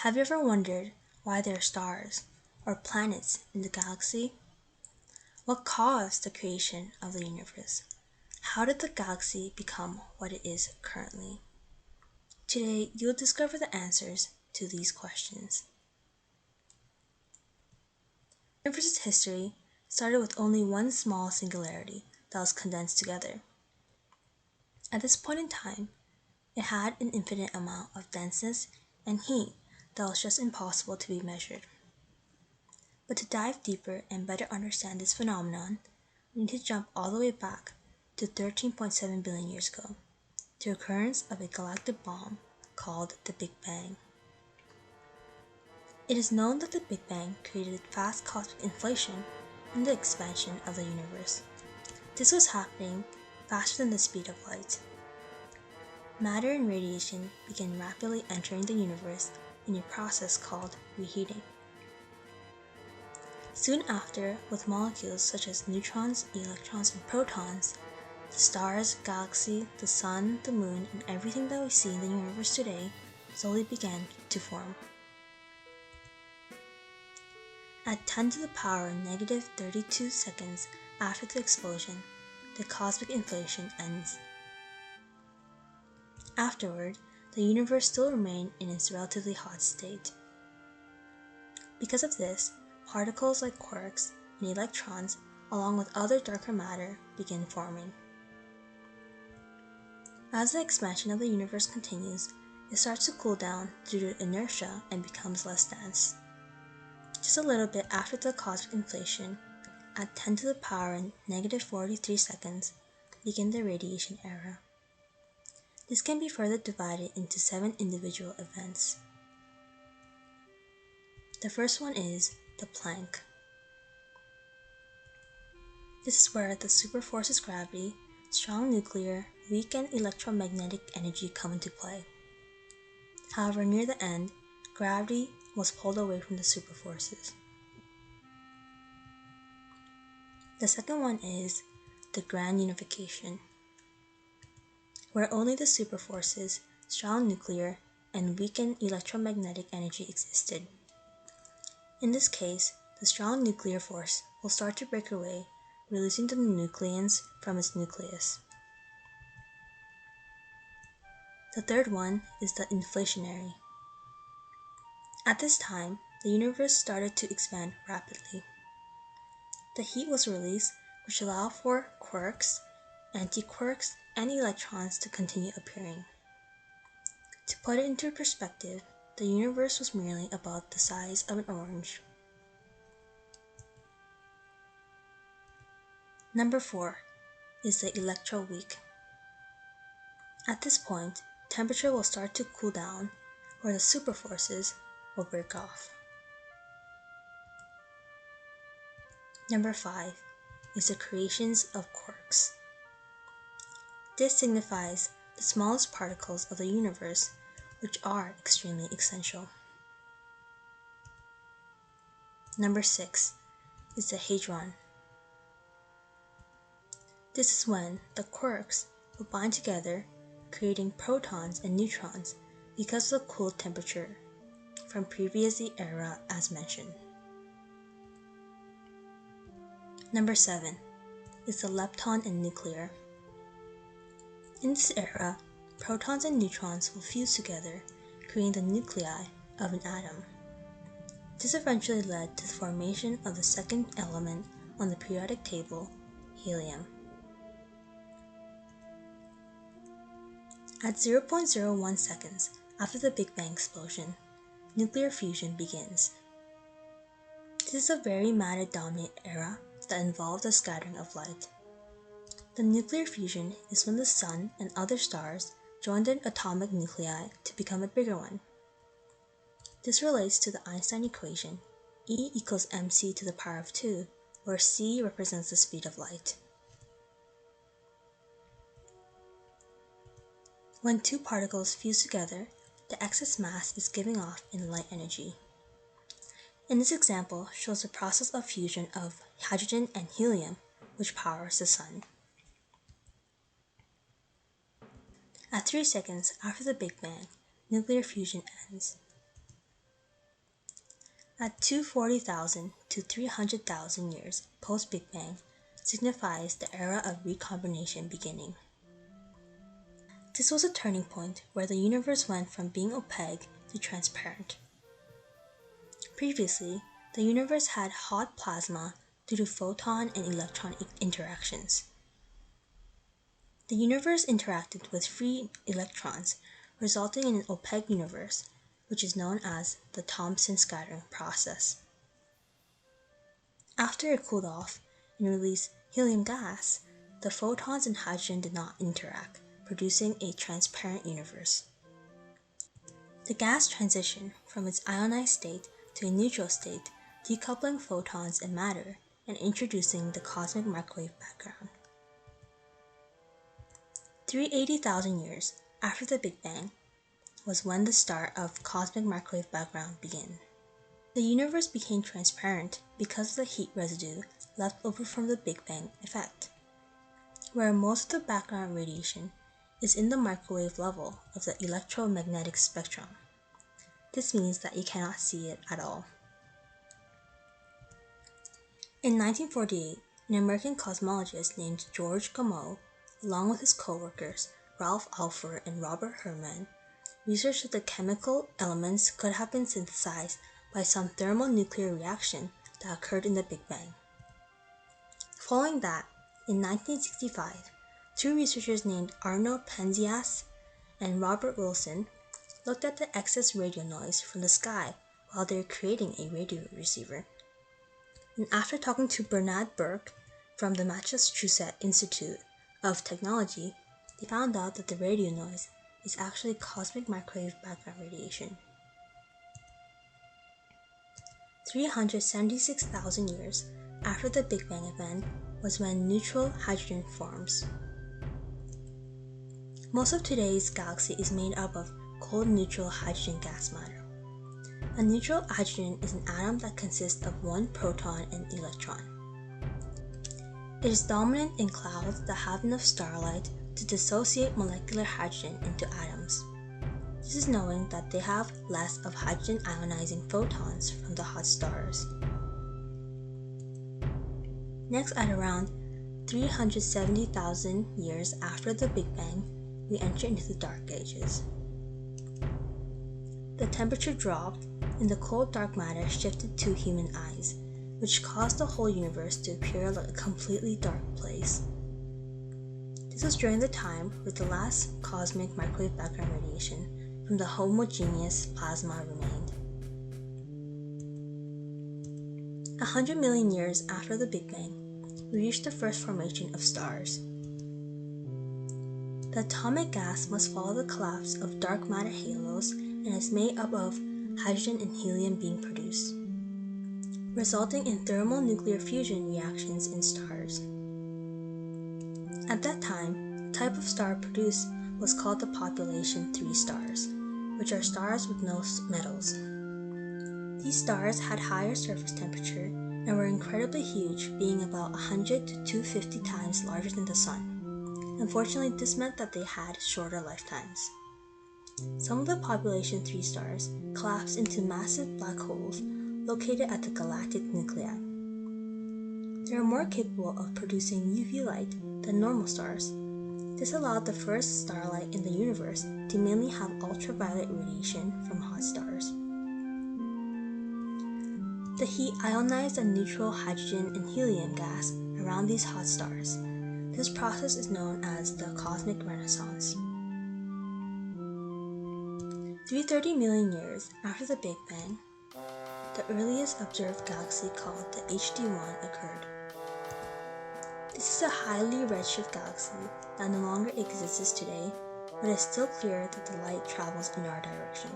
Have you ever wondered why there are stars or planets in the galaxy? What caused the creation of the universe? How did the galaxy become what it is currently? Today, you'll discover the answers to these questions. The universe's history started with only one small singularity that was condensed together. At this point in time, it had an infinite amount of denseness and heat that was just impossible to be measured. But to dive deeper and better understand this phenomenon, we need to jump all the way back to 13.7 billion years ago, the occurrence of a galactic bomb called the Big Bang. It is known that the Big Bang created fast cosmic inflation and the expansion of the universe. This was happening faster than the speed of light. Matter and radiation began rapidly entering the universe in a process called reheating. Soon after, with molecules such as neutrons, electrons, and protons, the stars, galaxy, the sun, the moon, and everything that we see in the universe today slowly began to form. At 10 to the power negative 32 seconds after the explosion, the cosmic inflation ends. Afterward, the universe still remained in its relatively hot state. Because of this, particles like quarks and electrons, along with other darker matter, begin forming. As the expansion of the universe continues, it starts to cool down due to inertia and becomes less dense. Just a little bit after the cosmic inflation, at 10 to the power negative 43 seconds, begin the radiation era. This can be further divided into 7 individual events. The first one is the Planck. This is where the superforces gravity, strong nuclear, weak and electromagnetic energy come into play. However, near the end, gravity was pulled away from the superforces. The second one is the Grand Unification, where only the superforces, strong nuclear, and weakened electromagnetic energy existed. In this case, the strong nuclear force will start to break away, releasing the nucleons from its nucleus. The third one is the inflationary. At this time, the universe started to expand rapidly. The heat was released, which allowed for quarks, antiquarks, and electrons to continue appearing. To put it into perspective, the universe was merely about the size of an orange. Number 4 is the electroweak. At this point, temperature will start to cool down, where the superforces will break off. Number 5 is the creations of quarks. This signifies the smallest particles of the universe, which are extremely essential. Number 6 is the hadron. This is when the quarks will bind together, creating protons and neutrons because of the cool temperature from previous era as mentioned. Number 7 is the lepton and nuclear. In this era, protons and neutrons will fuse together, creating the nuclei of an atom. This eventually led to the formation of the second element on the periodic table, helium. At 0.01 seconds after the Big Bang explosion, nuclear fusion begins. This is a very matter-dominant era that involves the scattering of light. The nuclear fusion is when the sun and other stars join their atomic nuclei to become a bigger one. This relates to the Einstein equation, E equals mc to the power of 2, where c represents the speed of light. When two particles fuse together, the excess mass is given off in light energy. In this example shows the process of fusion of hydrogen and helium, which powers the sun. At 3 seconds after the Big Bang, nuclear fusion ends. at 240,000 to 300,000 years post-Big Bang signifies the era of recombination beginning. This was a turning point where the universe went from being opaque to transparent. Previously, the universe had hot plasma due to photon and electron interactions. The universe interacted with free electrons, resulting in an opaque universe, which is known as the Thomson scattering process. After it cooled off and released helium gas, the photons and hydrogen did not interact, producing a transparent universe. The gas transitioned from its ionized state to a neutral state, decoupling photons and matter and introducing the cosmic microwave background. 380,000 years after the Big Bang was when the start of cosmic microwave background began. The universe became transparent because of the heat residue left over from the Big Bang effect, where most of the background radiation is in the microwave level of the electromagnetic spectrum. This means that you cannot see it at all. In 1948, an American cosmologist named George Gamow, along with his co-workers Ralph Alpher and Robert Herman, researched that the chemical elements could have been synthesized by some thermonuclear reaction that occurred in the Big Bang. Following that, in 1965, two researchers named Arno Penzias and Robert Wilson looked at the excess radio noise from the sky while they were creating a radio receiver. And after talking to Bernard Burke from the Massachusetts Institute of Technology, they found out that the radio noise is actually cosmic microwave background radiation. 376,000 years after the Big Bang event was when neutral hydrogen forms. Most of today's galaxy is made up of cold neutral hydrogen gas matter. A neutral hydrogen is an atom that consists of one proton and electron. It is dominant in clouds that have enough starlight to dissociate molecular hydrogen into atoms. This is knowing that they have less of hydrogen ionizing photons from the hot stars. Next, at around 370,000 years after the Big Bang, we enter into the Dark Ages. The temperature dropped and the cold dark matter shifted to human eyes, which caused the whole universe to appear like a completely dark place. This was during the time with the last cosmic microwave background radiation from the homogeneous plasma remained. 100 million years after the Big Bang, we reached the first formation of stars. The atomic gas must follow the collapse of dark matter halos and is made up of hydrogen and helium being produced, resulting in thermonuclear fusion reactions in stars. At that time, the type of star produced was called the population 3 stars, which are stars with no metals. These stars had higher surface temperature and were incredibly huge, being about 100 to 250 times larger than the Sun. Unfortunately, this meant that they had shorter lifetimes. Some of the population 3 stars collapsed into massive black holes located at the galactic nuclei. They are more capable of producing UV light than normal stars. This allowed the first starlight in the universe to mainly have ultraviolet radiation from hot stars. The heat ionized the neutral hydrogen and helium gas around these hot stars. This process is known as the cosmic renaissance. 330 million years after the Big Bang, the earliest observed galaxy called the HD1 occurred. This is a highly redshift galaxy that no longer exists today, but it's still clear that the light travels in our direction.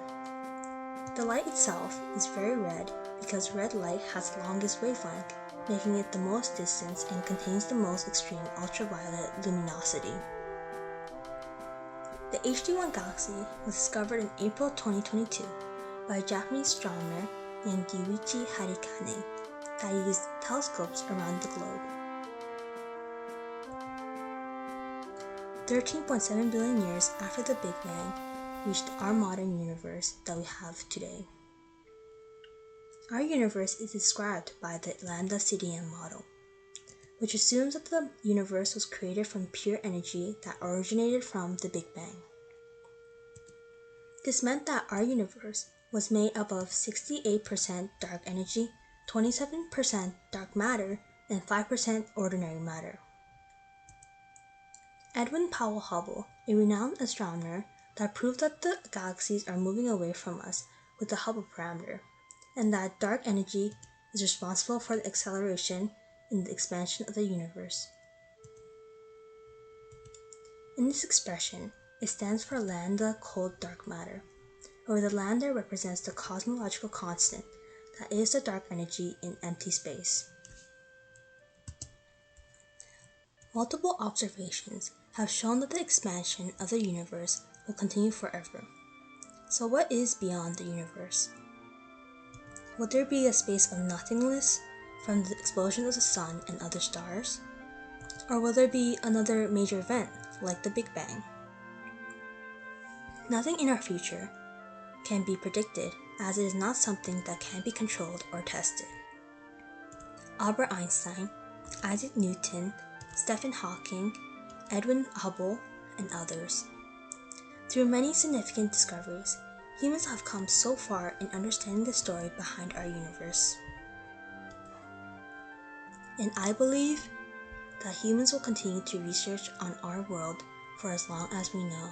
The light itself is very red because red light has the longest wavelength, making it the most distant and contains the most extreme ultraviolet luminosity. The HD1 galaxy was discovered in April 2022 by a Japanese astronomer named Yuichi Harikane that used telescopes around the globe. 13.7 billion years after the Big Bang reached our modern universe that we have today. Our universe is described by the Lambda CDM model, which assumes that the universe was created from pure energy that originated from the Big Bang. This meant that our universe was made up of 68% dark energy, 27% dark matter, and 5% ordinary matter. Edwin Powell Hubble, a renowned astronomer, that proved that the galaxies are moving away from us with the Hubble parameter, and that dark energy is responsible for the acceleration in the expansion of the universe. In this expression, it stands for lambda cold dark matter, where the lambda represents the cosmological constant that is the dark energy in empty space. Multiple observations have shown that the expansion of the universe will continue forever. So what is beyond the universe? Will there be a space of nothingness from the explosion of the sun and other stars? Or will there be another major event like the Big Bang? Nothing in our future can be predicted, as it is not something that can be controlled or tested. Albert Einstein, Isaac Newton, Stephen Hawking, Edwin Hubble, and others. Through many significant discoveries, humans have come so far in understanding the story behind our universe. And I believe that humans will continue to research on our world for as long as we know.